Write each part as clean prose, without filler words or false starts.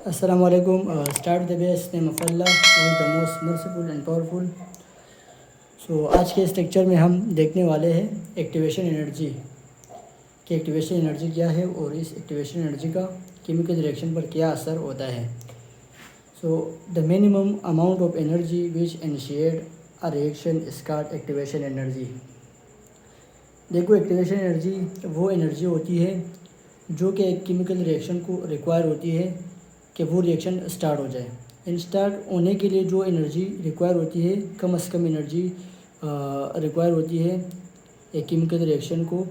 Assalamu alaikum. Start the best name of Allah, who is the most merciful and powerful. So आज के इस lecture में हम देखने वाले हैं एक्टिवेशन एनर्जी कि एक्टिवेशन एनर्जी क्या है और इस एक्टिवेशन एनर्जी का केमिकल रिएक्शन पर क्या असर होता है। So the minimum amount of energy which initiate a reaction is called activation energy. देखो, एक्टिवेशन एनर्जी वो एनर्जी होती है जो कि एक केमिकल रिएक्शन को रिक्वायर होती है कि वो रिएक्शन स्टार्ट हो जाए। इन स्टार्ट होने के लिए जो एनर्जी रिक्वायर होती है, कम से कम एनर्जी रिक्वायर होती है एक केमिकल रिएक्शन को,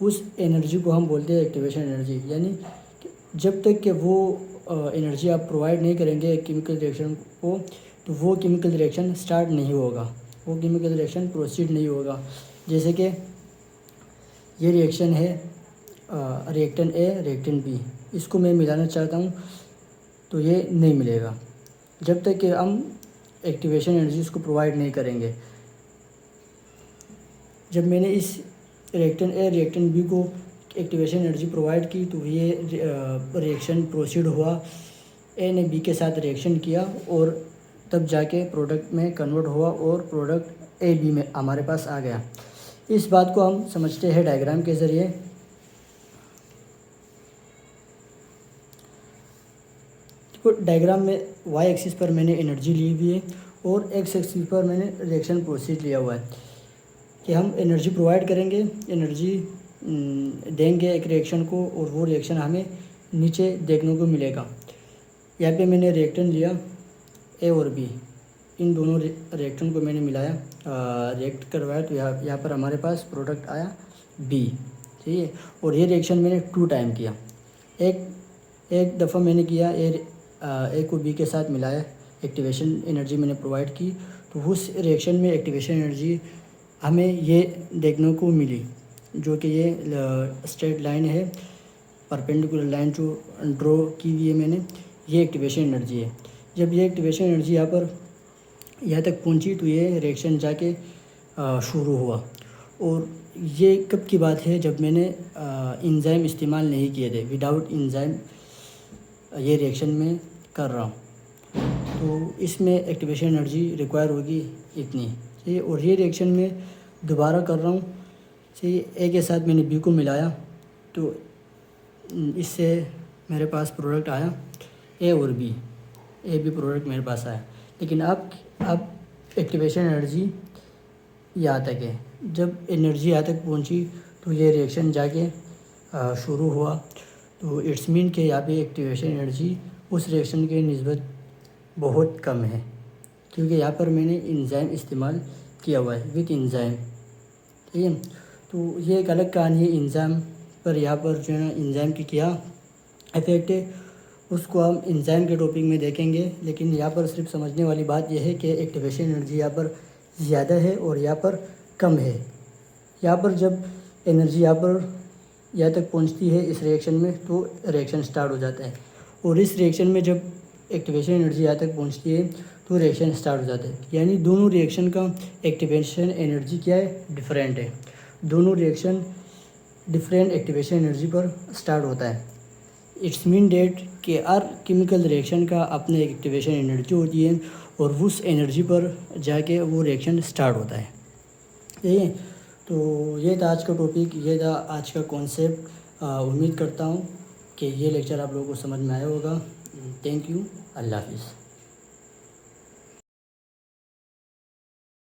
उस एनर्जी को हम बोलते हैं एक्टिवेशन एनर्जी। यानी जब तक कि वो एनर्जी आप प्रोवाइड नहीं करेंगे एक केमिकल रिएक्शन को, तो वो केमिकल रिएक्शन स्टार्ट नहीं होगा, वो केमिकल रिएक्शन प्रोसीड नहीं होगा। जैसे कि ये रिएक्शन है रिएक्टेंट ए रिएक्टेंट बी, इसको मैं मिलाना चाहता हूँ तो ये नहीं मिलेगा जब तक कि हम एक्टिवेशन एनर्जी इसको प्रोवाइड नहीं करेंगे। जब मैंने इस रिएक्टेंट ए रिएक्टेंट बी को एक्टिवेशन एनर्जी प्रोवाइड की तो ये रिएक्शन प्रोसीड हुआ, ए ने बी के साथ रिएक्शन किया और तब जाके प्रोडक्ट में कन्वर्ट हुआ और प्रोडक्ट ए बी में हमारे पास आ गया। इस बात को हम समझते हैं डायग्राम के ज़रिए। तो डायग्राम में वाई एक्सिस पर मैंने एनर्जी ली हुई है और एक्स एक्सिस पर मैंने रिएक्शन प्रोसीड लिया हुआ है कि हम एनर्जी प्रोवाइड करेंगे, एनर्जी देंगे एक रिएक्शन को और वो रिएक्शन हमें नीचे देखने को मिलेगा। यहाँ पे मैंने रिएक्टेंट लिया ए और बी, इन दोनों रिएक्टेंट को मैंने मिलाया, रिएक्ट करवाया, तो यहाँ पर हमारे पास प्रोडक्ट आया बी, ठीक है। और ये रिएक्शन मैंने 2 टाइम किया। एक दफ़ा मैंने किया ए को बी के साथ मिलाया, एक्टिवेशन एनर्जी मैंने प्रोवाइड की, तो उस रिएक्शन में एक्टिवेशन एनर्जी हमें ये देखने को मिली, जो कि ये स्ट्रेट लाइन है, परपेंडिकुलर लाइन जो ड्रॉ की हुई है मैंने, ये एक्टिवेशन एनर्जी है। जब ये एक्टिवेशन एनर्जी यहाँ तक पहुंची तो ये रिएक्शन जाके शुरू हुआ। और ये कब की बात है, जब मैंने एंजाइम इस्तेमाल नहीं किए थे, विदाउट एंजाइम ये रिएक्शन में कर रहा हूँ, तो इसमें एक्टिवेशन एनर्जी रिक्वायर होगी इतनी, ठीक है। और ये रिएक्शन में दोबारा कर रहा हूँ, ठीक है। ए के साथ मैंने बी को मिलाया तो इससे मेरे पास प्रोडक्ट आया ए और बी, ए बी प्रोडक्ट मेरे पास आया। लेकिन अब एक्टिवेशन एनर्जी यहाँ तक है। जब एनर्जी यहाँ तक पहुँची तो ये रिएक्शन जाके शुरू हुआ, तो इट्स मीन कि यहाँ पे एक्टिवेशन एनर्जी उस रिएक्शन के निस्बत बहुत कम है, क्योंकि यहाँ पर मैंने एंजाइम इस्तेमाल किया हुआ है, विद एंजाइम, ठीक है। तो ये एक अलग कहानी है एंजाइम पर। यहाँ पर जो है ना एंजाइम की क्या इफ़ेक्ट है उसको हम एंजाइम के टॉपिक में देखेंगे। लेकिन यहाँ पर सिर्फ समझने वाली बात यह है कि एक्टिवेशन एनर्जी यहाँ पर ज़्यादा है और यहाँ पर कम है। यहाँ पर जब एनर्जी यहाँ तक पहुँचती है इस रिएक्शन में तो रिएक्शन स्टार्ट हो जाता है, और इस रिएक्शन में जब एक्टिवेशन एनर्जी यहाँ तक पहुँचती है तो रिएक्शन स्टार्ट हो जाता है। यानी दोनों रिएक्शन का एक्टिवेशन एनर्जी क्या है, डिफरेंट है। दोनों रिएक्शन डिफरेंट एक्टिवेशन एनर्जी पर स्टार्ट होता है। इट्स मीन डेट कि हर केमिकल रिएक्शन का अपने एक्टिवेशन एनर्जी होती है और उस एनर्जी पर जाके वो रिएक्शन स्टार्ट होता है, ठीक है। तो ये था आज का टॉपिक, ये था आज का कॉन्सेप्ट। उम्मीद करता हूँ कि ये लेक्चर आप लोगों को समझ में आया होगा। थैंक यू, अल्लाह हाफिज़।